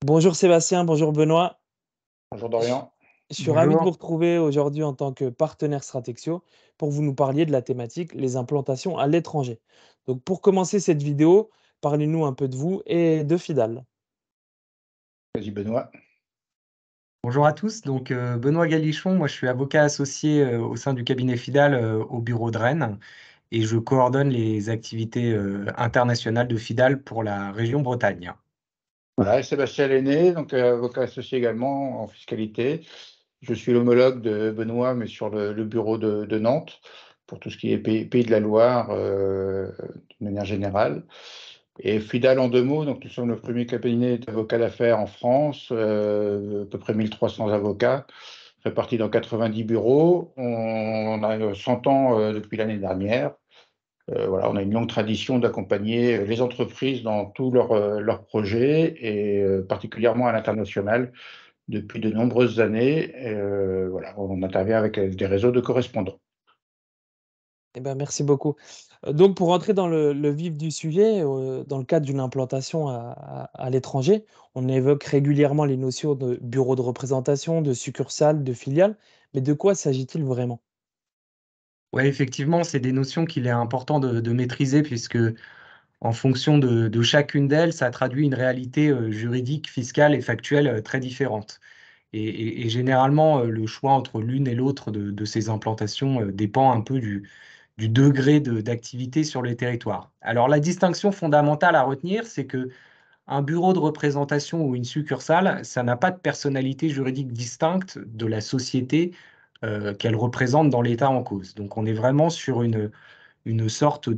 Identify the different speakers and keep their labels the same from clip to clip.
Speaker 1: Bonjour Sébastien, bonjour Benoît.
Speaker 2: Bonjour
Speaker 1: Je
Speaker 2: Dorian.
Speaker 1: je suis ravi de vous
Speaker 3: Bonjour.
Speaker 1: retrouver aujourd'hui en tant que partenaire Stratexio pour vous nous parliez de la thématique les implantations à l'étranger. Donc pour commencer cette vidéo, parlez-nous un peu de vous et de Fidal.
Speaker 2: Vas-y Benoît.
Speaker 3: Bonjour à tous. Benoît Galichon, moi je suis avocat associé au sein du cabinet Fidal au bureau de Rennes et je coordonne les activités internationales de Fidal pour la région Bretagne.
Speaker 2: Voilà, Sébastien Lenné, donc avocat associé également en fiscalité. Je suis l'homologue de Benoît, mais sur le bureau de Nantes, pour tout ce qui est Pays de la Loire, de manière générale. Et Fidal en deux mots, donc nous sommes le premier cabinet d'avocats d'affaires en France, à peu près 1300 avocats, répartis dans 90 bureaux. On a 100 ans depuis l'année dernière. Voilà, on a une longue tradition d'accompagner les entreprises dans tous leurs projets et particulièrement à l'international depuis de nombreuses années. Voilà, on intervient avec des réseaux de correspondants.
Speaker 1: Eh ben, merci beaucoup. Donc pour rentrer dans le vif du sujet, dans le cadre d'une implantation à l'étranger, on évoque régulièrement les notions de bureau de représentation, de succursale, de filiale, mais de quoi s'agit-il vraiment?
Speaker 3: Oui, effectivement, c'est des notions qu'il est important de maîtriser puisque en fonction de chacune d'elles, ça traduit une réalité juridique, fiscale et factuelle très différente. Et généralement, le choix entre l'une et l'autre de ces implantations dépend un peu du degré d'activité sur les territoires. Alors, la distinction fondamentale à retenir, c'est que un bureau de représentation ou une succursale, ça n'a pas de personnalité juridique distincte de la société qu'elle représente dans l'État en cause. Donc, on est vraiment sur une sorte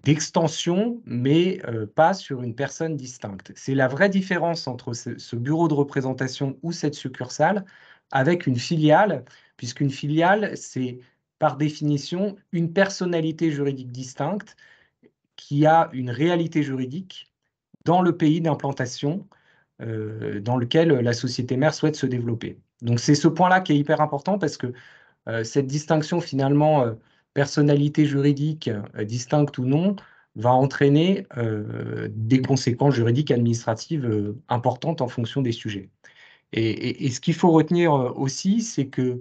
Speaker 3: d'extension, mais pas sur une personne distincte. C'est la vraie différence entre ce bureau de représentation ou cette succursale avec une filiale, puisqu'une filiale, c'est par définition une personnalité juridique distincte qui a une réalité juridique dans le pays d'implantation dans lequel la société mère souhaite se développer. Donc c'est ce point-là qui est hyper important parce que cette distinction finalement, personnalité juridique distincte ou non, va entraîner des conséquences juridiques administratives importantes en fonction des sujets. Et ce qu'il faut retenir aussi, c'est que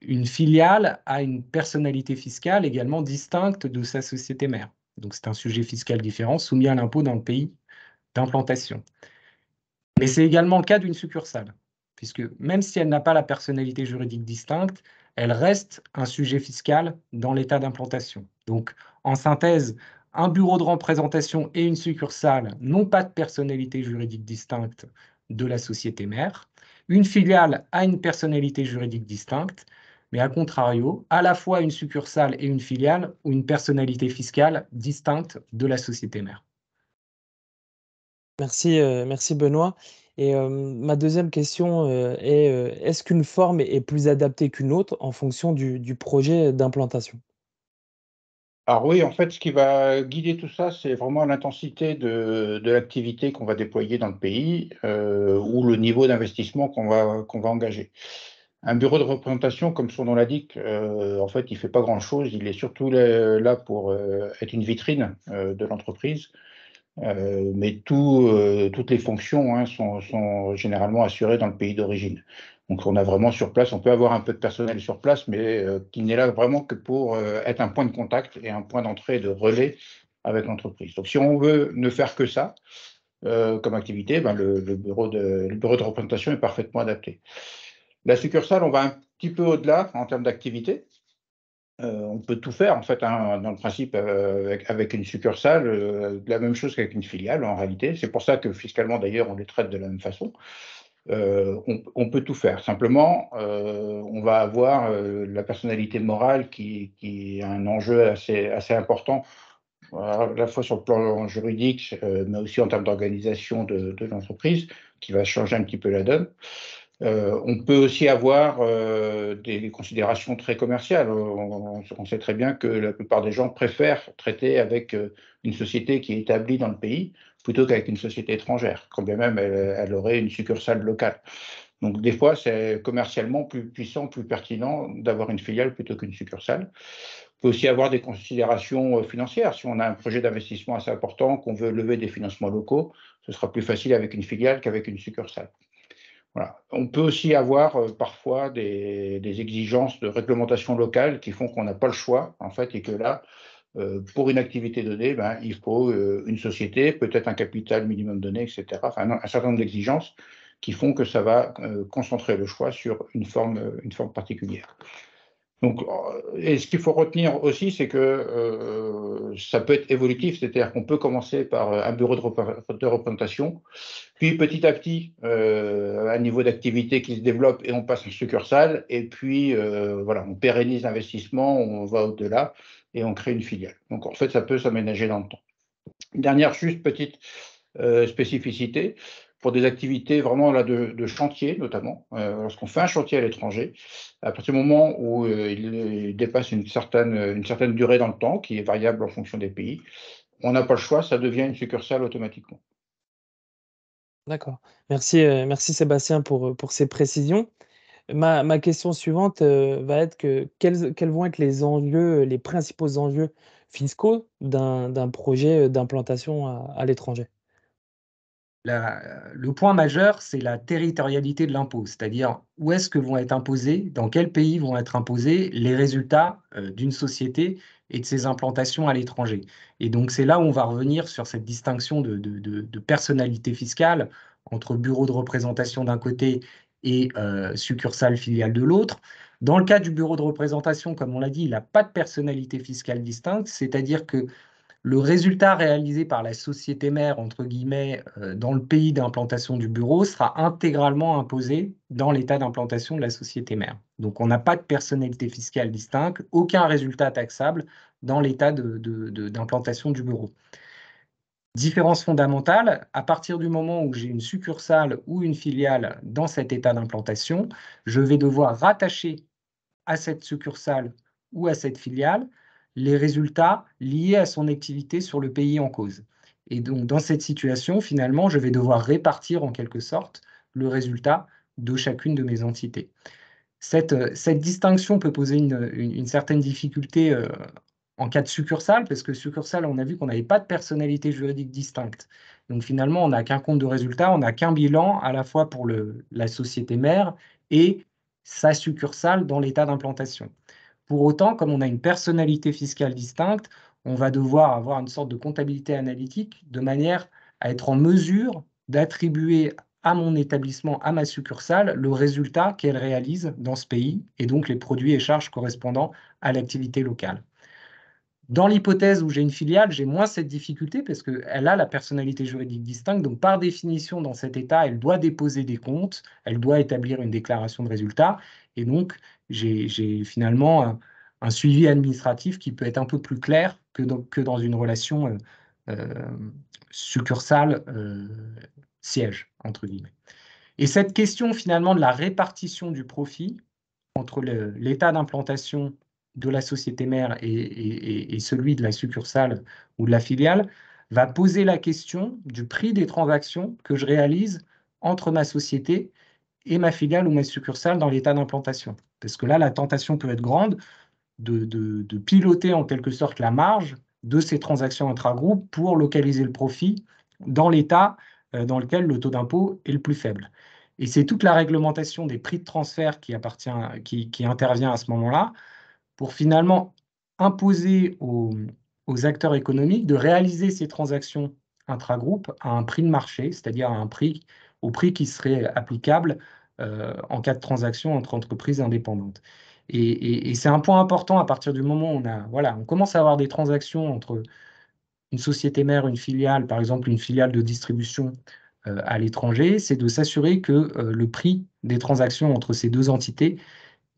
Speaker 3: une filiale a une personnalité fiscale également distincte de sa société mère. Donc c'est un sujet fiscal différent soumis à l'impôt dans le pays d'implantation. Mais c'est également le cas d'une succursale, puisque même si elle n'a pas la personnalité juridique distincte, elle reste un sujet fiscal dans l'état d'implantation. Donc, en synthèse, un bureau de représentation et une succursale n'ont pas de personnalité juridique distincte de la société mère. Une filiale a une personnalité juridique distincte, mais à contrario, à la fois une succursale et une filiale ont une personnalité fiscale distincte de la société mère.
Speaker 1: Merci, merci Benoît et ma deuxième question, est, est-ce qu'une forme est plus adaptée qu'une autre en fonction du projet d'implantation?
Speaker 2: Alors oui, en fait, ce qui va guider tout ça, c'est vraiment l'intensité de l'activité qu'on va déployer dans le pays ou le niveau d'investissement qu'on va engager. Un bureau de représentation, comme son nom l'indique, en fait, il fait pas grand-chose. Il est surtout là pour être une vitrine de l'entreprise. Mais toutes les fonctions hein, sont généralement assurées dans le pays d'origine. Donc on a vraiment sur place, on peut avoir un peu de personnel sur place, mais qui n'est là vraiment que pour être un point de contact et un point d'entrée et de relais avec l'entreprise. Donc si on veut ne faire que ça comme activité, ben, le bureau de représentation est parfaitement adapté. La succursale, on va un petit peu au-delà en termes d'activité. On peut tout faire en fait, hein, dans le principe, avec une succursale, la même chose qu'avec une filiale en réalité. C'est pour ça que fiscalement d'ailleurs, on les traite de la même façon. On peut tout faire. Simplement, on va avoir, la personnalité morale qui est un enjeu assez important, à la fois sur le plan juridique, mais aussi en termes d'organisation de l'entreprise, qui va changer un petit peu la donne. On peut aussi avoir des considérations très commerciales. On sait très bien que la plupart des gens préfèrent traiter avec une société qui est établie dans le pays plutôt qu'avec une société étrangère, quand bien même elle aurait une succursale locale. Donc des fois, c'est commercialement plus puissant, plus pertinent d'avoir une filiale plutôt qu'une succursale. On peut aussi avoir des considérations financières. Si on a un projet d'investissement assez important, qu'on veut lever des financements locaux, ce sera plus facile avec une filiale qu'avec une succursale. Voilà. On peut aussi avoir parfois des exigences de réglementation locale qui font qu'on n'a pas le choix, en fait, et que là, pour une activité donnée, il faut une société, peut-être un capital minimum donné, etc. Enfin, un certain nombre d'exigences qui font que ça va concentrer le choix sur une forme particulière. Donc, et ce qu'il faut retenir aussi, c'est que ça peut être évolutif, c'est-à-dire qu'on peut commencer par un bureau de représentation, puis petit à petit, un niveau d'activité qui se développe et on passe en succursale, et puis voilà, on pérennise l'investissement, on va au-delà et on crée une filiale. Donc en fait, ça peut s'aménager dans le temps. Une dernière juste petite spécificité, pour des activités vraiment là, de chantier notamment, lorsqu'on fait un chantier à l'étranger, à partir du moment où il dépasse une certaine durée dans le temps, qui est variable en fonction des pays, on n'a pas le choix, ça devient une succursale automatiquement.
Speaker 1: D'accord. Merci Sébastien pour ces précisions. Ma question suivante, va être que quels vont être les enjeux, les principaux enjeux fiscaux d'un projet, d'implantation à l'étranger?
Speaker 3: Le point majeur, c'est la territorialité de l'impôt, c'est-à-dire où est-ce que vont être imposés, dans quel pays vont être imposés les résultats d'une société et de ses implantations à l'étranger. Et donc c'est là où on va revenir sur cette distinction de personnalité fiscale entre bureau de représentation d'un côté et succursale filiale de l'autre. Dans le cas du bureau de représentation, comme on l'a dit, il n'a pas de personnalité fiscale distincte, c'est-à-dire que le résultat réalisé par la société mère, entre guillemets, dans le pays d'implantation du bureau sera intégralement imposé dans l'état d'implantation de la société mère. Donc, on n'a pas de personnalité fiscale distincte, aucun résultat taxable dans l'état d'implantation du bureau. Différence fondamentale, à partir du moment où j'ai une succursale ou une filiale dans cet état d'implantation, je vais devoir rattacher à cette succursale ou à cette filiale les résultats liés à son activité sur le pays en cause. Et donc, dans cette situation, finalement, je vais devoir répartir en quelque sorte le résultat de chacune de mes entités. Cette distinction peut poser une certaine difficulté en cas de succursale, parce que succursale, on a vu qu'on n'avait pas de personnalité juridique distincte. Donc finalement, on n'a qu'un compte de résultat, on n'a qu'un bilan à la fois pour la société mère et sa succursale dans l'état d'implantation. Pour autant, comme on a une personnalité fiscale distincte, on va devoir avoir une sorte de comptabilité analytique de manière à être en mesure d'attribuer à mon établissement, à ma succursale, le résultat qu'elle réalise dans ce pays et donc les produits et charges correspondant à l'activité locale. Dans l'hypothèse où j'ai une filiale, j'ai moins cette difficulté parce qu'elle a la personnalité juridique distincte. Donc, par définition, dans cet état, elle doit déposer des comptes, elle doit établir une déclaration de résultat. Et donc, j'ai finalement un suivi administratif qui peut être un peu plus clair que dans une relation succursale siège, entre guillemets. Et cette question, finalement, de la répartition du profit entre l'état d'implantation de la société mère et celui de la succursale ou de la filiale va poser la question du prix des transactions que je réalise entre ma société et ma filiale ou ma succursale dans l'état d'implantation. Parce que là, la tentation peut être grande de piloter en quelque sorte la marge de ces transactions intra-groupes pour localiser le profit dans l'état dans lequel le taux d'impôt est le plus faible. Et c'est toute la réglementation des prix de transfert qui intervient à ce moment-là pour finalement imposer aux acteurs économiques de réaliser ces transactions intra-groupes à un prix de marché, c'est-à-dire au prix qui serait applicable en cas de transaction entre entreprises indépendantes. Et c'est un point important à partir du moment où on commence à avoir des transactions entre une société mère, une filiale, par exemple une filiale de distribution à l'étranger, c'est de s'assurer que le prix des transactions entre ces deux entités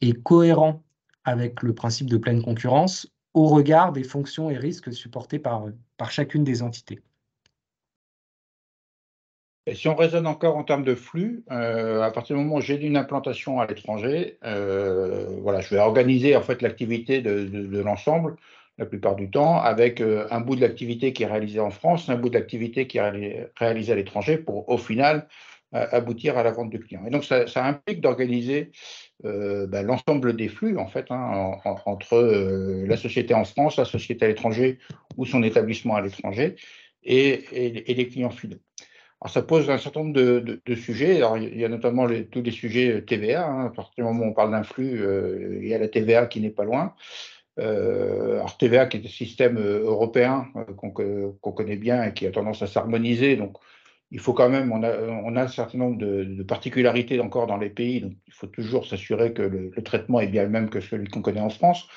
Speaker 3: est cohérent avec le principe de pleine concurrence au regard des fonctions et risques supportés par chacune des entités.
Speaker 2: Et si on raisonne encore en termes de flux, à partir du moment où j'ai une implantation à l'étranger, voilà, je vais organiser en fait l'activité de l'ensemble la plupart du temps avec un bout de l'activité qui est réalisée en France, un bout de l'activité qui est réalisée à l'étranger pour au final aboutir à la vente du client. Et donc ça implique d'organiser l'ensemble des flux en fait entre la société en France, la société à l'étranger ou son établissement à l'étranger et les clients finaux. Alors, ça pose un certain nombre de sujets. Alors, il y a notamment tous les sujets TVA. Hein. À partir du moment où on parle d'un flux, il y a la TVA qui n'est pas loin. Alors, TVA qui est un système européen qu'on connaît bien et qui a tendance à s'harmoniser. Donc, il faut quand même, on a un certain nombre de particularités encore dans les pays. Donc, il faut toujours s'assurer que le traitement est bien le même que celui qu'on connaît en France.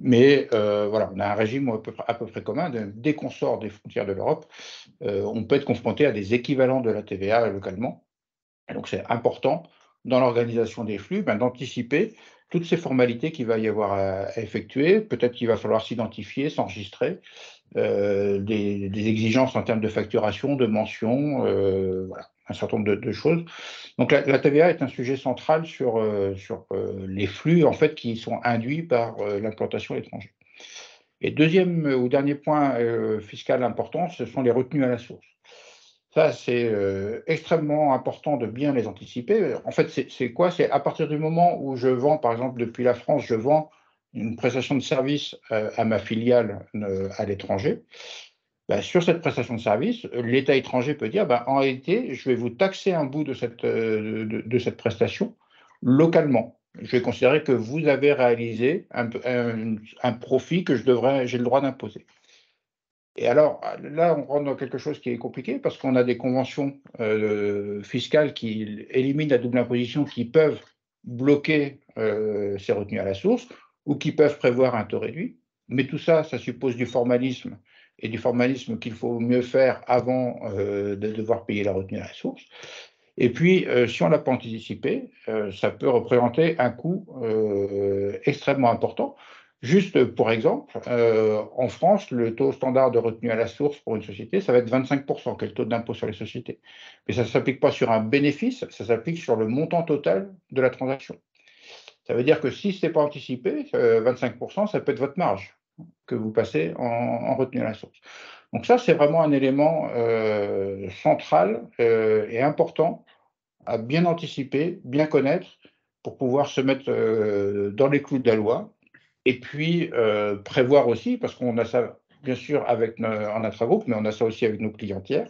Speaker 2: Mais voilà, on a un régime à peu près commun. Dès qu'on sort des frontières de l'Europe, on peut être confronté à des équivalents de la TVA localement. Et donc, c'est important dans l'organisation des flux d'anticiper toutes ces formalités qu'il va y avoir à effectuer. Peut-être qu'il va falloir s'identifier, s'enregistrer, des exigences en termes de facturation, de mention, voilà, un certain nombre de choses. Donc la TVA est un sujet central sur les flux en fait qui sont induits par l'implantation à l'étranger. Et deuxième ou dernier point fiscal important, ce sont les retenues à la source. Ça, c'est extrêmement important de bien les anticiper. En fait, c'est quoi? C'est à partir du moment où je vends, par exemple, depuis la France, je vends une prestation de service à ma filiale à l'étranger. Ben, sur cette prestation de service, l'État étranger peut dire, ben, en réalité, je vais vous taxer un bout de cette prestation localement. Je vais considérer que vous avez réalisé un profit que j'ai le droit d'imposer. Et alors, là, on rentre dans quelque chose qui est compliqué parce qu'on a des conventions fiscales qui éliminent la double imposition, qui peuvent bloquer ces retenues à la source ou qui peuvent prévoir un taux réduit. Mais tout ça, ça suppose du formalisme et du formalisme qu'il faut mieux faire avant de devoir payer la retenue à la source. Et puis, si on ne l'a pas anticipé, ça peut représenter un coût extrêmement important. Juste pour exemple, en France, le taux standard de retenue à la source pour une société, ça va être 25%, qui est le taux d'impôt sur les sociétés. Mais ça ne s'applique pas sur un bénéfice, ça s'applique sur le montant total de la transaction. Ça veut dire que si ce n'est pas anticipé, 25%, ça peut être votre marge que vous passez en retenue à la source. Donc ça, c'est vraiment un élément central et important à bien anticiper, bien connaître, pour pouvoir se mettre dans les clous de la loi. Et puis, prévoir aussi, parce qu'on a ça, bien sûr, en intragroupe, mais on a ça aussi avec nos clients tiers.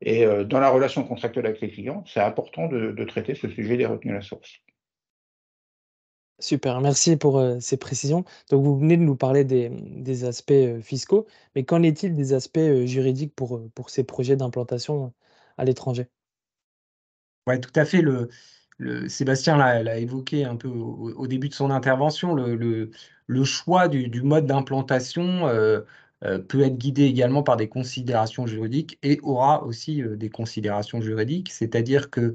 Speaker 2: Et dans la relation contractuelle avec les clients, c'est important de traiter ce sujet des retenues à la source.
Speaker 1: Super, merci pour, ces précisions. Donc vous venez de nous parler des aspects, fiscaux, mais qu'en est-il des aspects, juridiques pour ces projets d'implantation à l'étranger?
Speaker 3: Ouais, tout à fait. Sébastien l'a évoqué un peu au début de son intervention. Le choix du mode d'implantation peut être guidé également par des considérations juridiques et aura aussi des considérations juridiques. C'est-à-dire que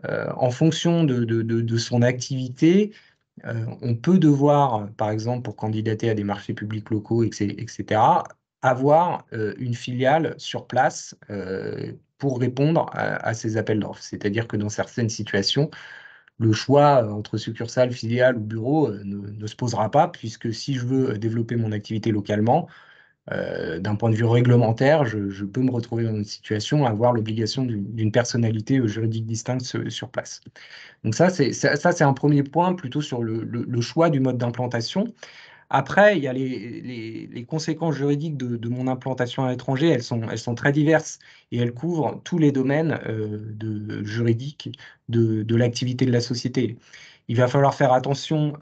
Speaker 3: en fonction de son activité, on peut devoir, par exemple, pour candidater à des marchés publics locaux, etc., avoir une filiale sur place pour répondre à ces appels d'offres. C'est-à-dire que dans certaines situations, le choix entre succursale, filiale ou bureau ne se posera pas, puisque si je veux développer mon activité localement, d'un point de vue réglementaire, je peux me retrouver dans une situation à avoir l'obligation d'une personnalité juridique distincte sur place. Donc ça, c'est un premier point plutôt sur le choix du mode d'implantation. Après, il y a les conséquences juridiques de mon implantation à l'étranger, elles sont très diverses et elles couvrent tous les domaines juridiques de l'activité de la société. Il va falloir faire attention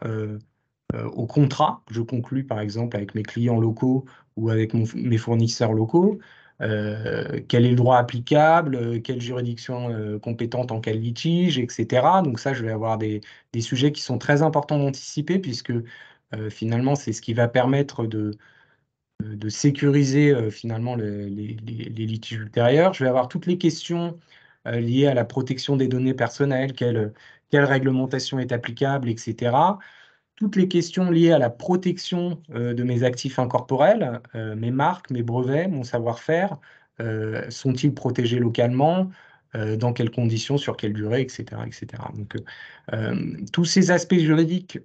Speaker 3: aux contrats que je conclus, par exemple, avec mes clients locaux ou avec mes fournisseurs locaux. Quel est le droit applicable, quelle juridiction compétente en quel litige, etc. Donc ça, je vais avoir des sujets qui sont très importants d'anticiper puisque finalement, c'est ce qui va permettre de sécuriser finalement les litiges ultérieurs. Je vais avoir toutes les questions liées à la protection des données personnelles, quelle réglementation est applicable, etc. Toutes les questions liées à la protection de mes actifs incorporels, mes marques, mes brevets, mon savoir-faire, sont-ils protégés localement, dans quelles conditions, sur quelle durée, etc., etc. Donc, tous ces aspects juridiques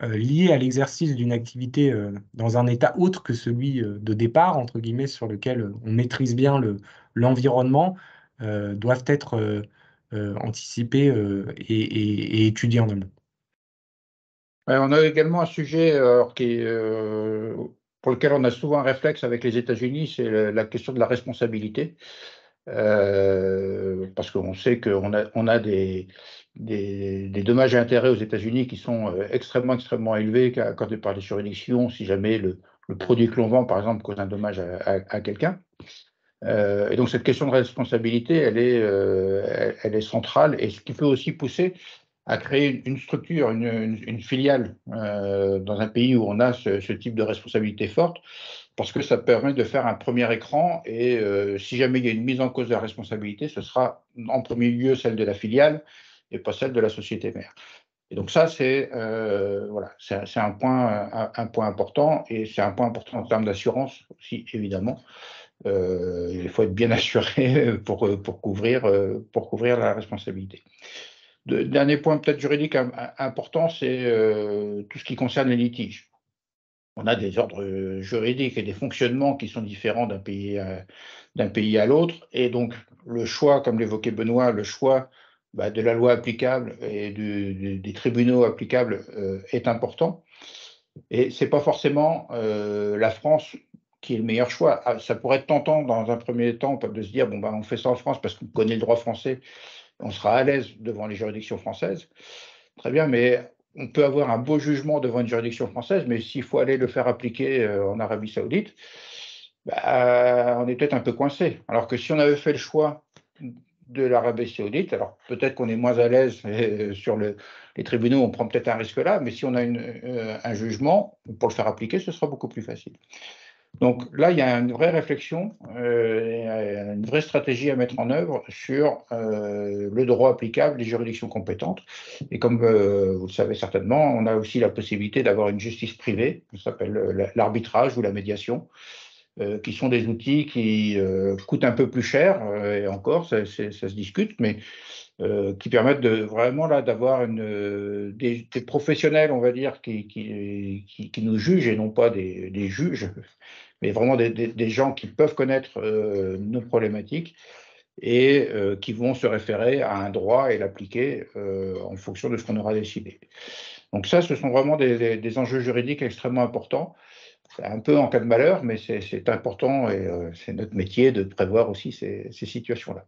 Speaker 3: liés à l'exercice d'une activité dans un état autre que celui de départ, entre guillemets, sur lequel on maîtrise bien l'environnement, doivent être anticipés et étudiés en amont.
Speaker 2: Ouais, on a également un sujet pour lequel on a souvent un réflexe avec les États-Unis, c'est la question de la responsabilité. parce qu'on sait on a des dommages et intérêts aux États-Unis qui sont extrêmement élevés accordés par les juridictions si jamais le produit que l'on vend, par exemple, cause un dommage à quelqu'un. Et donc cette question de responsabilité, elle est centrale, et ce qui peut aussi pousser à créer une structure, une filiale dans un pays où on a ce type de responsabilité forte, parce que ça permet de faire un premier écran, et si jamais il y a une mise en cause de la responsabilité, ce sera en premier lieu celle de la filiale et pas celle de la société mère. Et donc ça, voilà, c'est un point important, et c'est un point important en termes d'assurance aussi, évidemment. Il faut être bien assuré pour couvrir la responsabilité. Dernier point peut-être juridique important, c'est tout ce qui concerne les litiges. On a des ordres juridiques et des fonctionnements qui sont différents d'un pays à l'autre, et donc le choix, comme l'évoquait Benoît, le choix de la loi applicable et des tribunaux applicables est important. Et c'est pas forcément la France qui est le meilleur choix. Ah, ça pourrait être tentant dans un premier temps de se dire bon, on fait ça en France parce qu'on connaît le droit français, on sera à l'aise devant les juridictions françaises. Très bien, mais on peut avoir un beau jugement devant une juridiction française, mais s'il faut aller le faire appliquer en Arabie Saoudite, on est peut-être un peu coincé. Alors que si on avait fait le choix de l'Arabie Saoudite, alors peut-être qu'on est moins à l'aise sur les tribunaux, on prend peut-être un risque là, mais si on a un jugement, pour le faire appliquer, ce sera beaucoup plus facile. Donc là, il y a une vraie réflexion, une vraie stratégie à mettre en œuvre sur le droit applicable, les juridictions compétentes. Et comme vous le savez certainement, on a aussi la possibilité d'avoir une justice privée, ça s'appelle l'arbitrage ou la médiation, qui sont des outils qui coûtent un peu plus cher, et encore, ça se discute, mais qui permettent vraiment là d'avoir des professionnels, on va dire, qui nous jugent, et non pas des juges, mais vraiment des gens qui peuvent connaître nos problématiques, et qui vont se référer à un droit et l'appliquer en fonction de ce qu'on aura décidé. Donc ça, ce sont vraiment des enjeux juridiques extrêmement importants. C'est un peu en cas de malheur, mais c'est important, et c'est notre métier de prévoir aussi ces situations-là.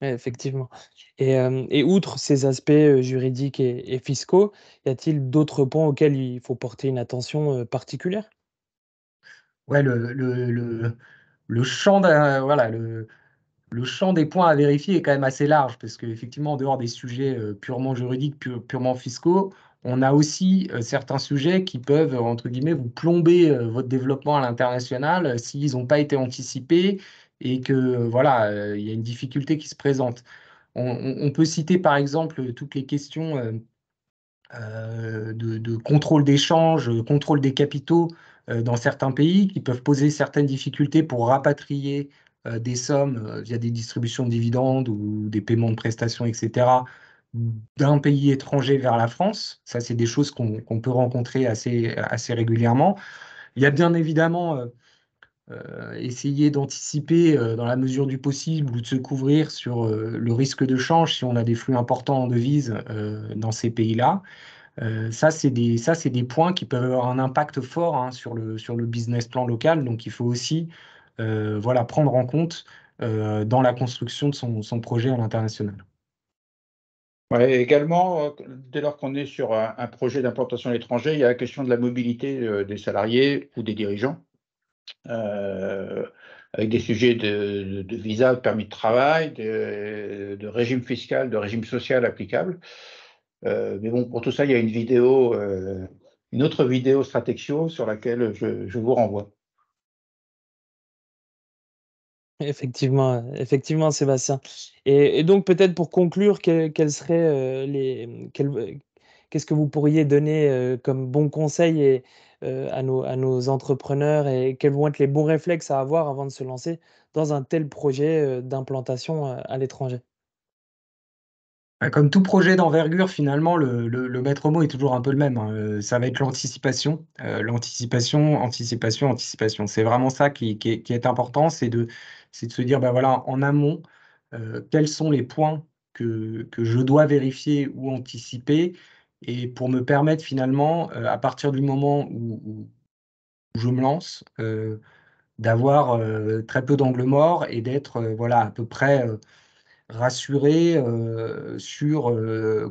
Speaker 1: Ouais, effectivement. Et outre ces aspects, juridiques et fiscaux, y a-t-il d'autres points auxquels il faut porter une attention, particulière?
Speaker 3: Ouais, le champ voilà, le champ des points à vérifier est quand même assez large, parce qu'effectivement, en dehors des sujets purement juridiques, purement fiscaux, on a aussi certains sujets qui peuvent, entre guillemets, vous plomber votre développement à l'international s'ils n'ont pas été anticipés, et que voilà, il y a une difficulté qui se présente. On peut citer par exemple toutes les questions de contrôle d'échange, contrôle des capitaux dans certains pays, qui peuvent poser certaines difficultés pour rapatrier des sommes via des distributions de dividendes ou des paiements de prestations, etc., d'un pays étranger vers la France. Ça, c'est des choses qu'on peut rencontrer assez régulièrement. Il y a bien évidemment essayer d'anticiper dans la mesure du possible, ou de se couvrir sur le risque de change si on a des flux importants en devises dans ces pays-là. Ça, c'est des points qui peuvent avoir un impact fort, hein, sur le business plan local. Donc, il faut aussi voilà, prendre en compte dans la construction de son projet à l'international.
Speaker 2: Ouais, également, dès lors qu'on est sur un projet d'implantation à l'étranger, il y a la question de la mobilité des salariés ou des dirigeants, euh, avec des sujets de visa, de permis de travail, de régime fiscal, de régime social applicable. Mais bon, pour tout ça, il y a une autre vidéo Stratexio sur laquelle je vous renvoie.
Speaker 1: Effectivement, Sébastien. Et donc peut-être pour conclure, quels seraient, qu'est-ce que vous pourriez donner, comme bons conseils à nos entrepreneurs, et quels vont être les bons réflexes à avoir avant de se lancer dans un tel projet, d'implantation, à l'étranger?
Speaker 3: Comme tout projet d'envergure, finalement, le maître mot est toujours un peu le même, hein. Ça va être l'anticipation. Anticipation. C'est vraiment ça qui est important, c'est de se dire, bah voilà, en amont, quels sont les points que je dois vérifier ou anticiper, et pour me permettre finalement, à partir du moment où je me lance, d'avoir très peu d'angles morts et d'être voilà, à peu près rassuré sur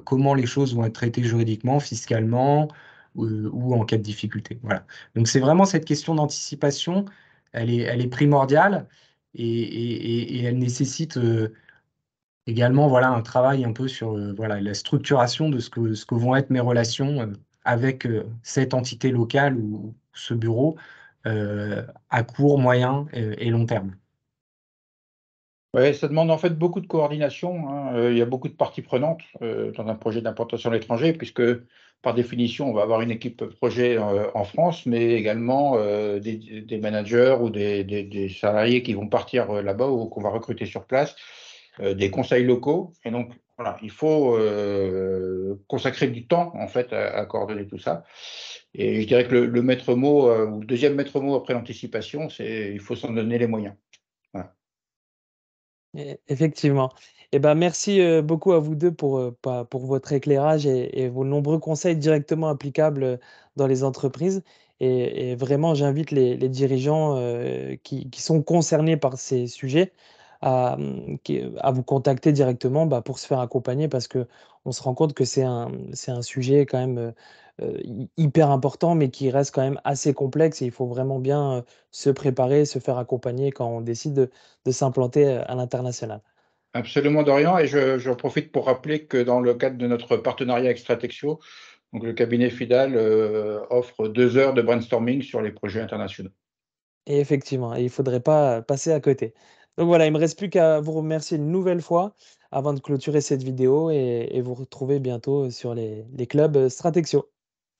Speaker 3: comment les choses vont être traitées juridiquement, fiscalement ou en cas de difficulté. Voilà. Donc c'est vraiment cette question d'anticipation, elle est primordiale et elle nécessite également voilà, un travail un peu sur voilà, la structuration de ce que vont être mes relations avec cette entité locale ou ce bureau à court, moyen et long terme.
Speaker 2: Ouais, ça demande en fait beaucoup de coordination, hein. Il y a beaucoup de parties prenantes dans un projet d'implantation à l'étranger, puisque par définition, on va avoir une équipe projet en France, mais également des managers ou des salariés qui vont partir là-bas ou qu'on va recruter sur place, des conseils locaux. Et donc, voilà, il faut consacrer du temps en fait à coordonner tout ça. Et je dirais que le maître mot, ou le deuxième maître mot après l'anticipation, c'est il faut s'en donner les moyens. Voilà.
Speaker 1: Effectivement. Et ben, merci, beaucoup à vous 2 pour votre éclairage et vos nombreux conseils directement applicables, dans les entreprises et vraiment j'invite les dirigeants, qui sont concernés par ces sujets à vous contacter directement, bah, pour se faire accompagner parce qu'on se rend compte que c'est un sujet quand même, hyper important mais qui reste quand même assez complexe et il faut vraiment bien, se préparer, se faire accompagner quand on décide de s'implanter, à l'international.
Speaker 2: Absolument, Dorian, et j'en profite pour rappeler que dans le cadre de notre partenariat avec Stratexio, donc le cabinet FIDAL offre 2 heures de brainstorming sur les projets internationaux.
Speaker 1: Et effectivement, et il faudrait pas passer à côté. Donc voilà, il me reste plus qu'à vous remercier une nouvelle fois avant de clôturer cette vidéo et vous retrouver bientôt sur les clubs, Stratexio.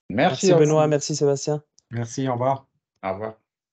Speaker 2: Merci,
Speaker 1: Merci
Speaker 2: au revoir.
Speaker 1: Benoît, merci Sébastien.
Speaker 3: Merci, au revoir.
Speaker 2: Au revoir.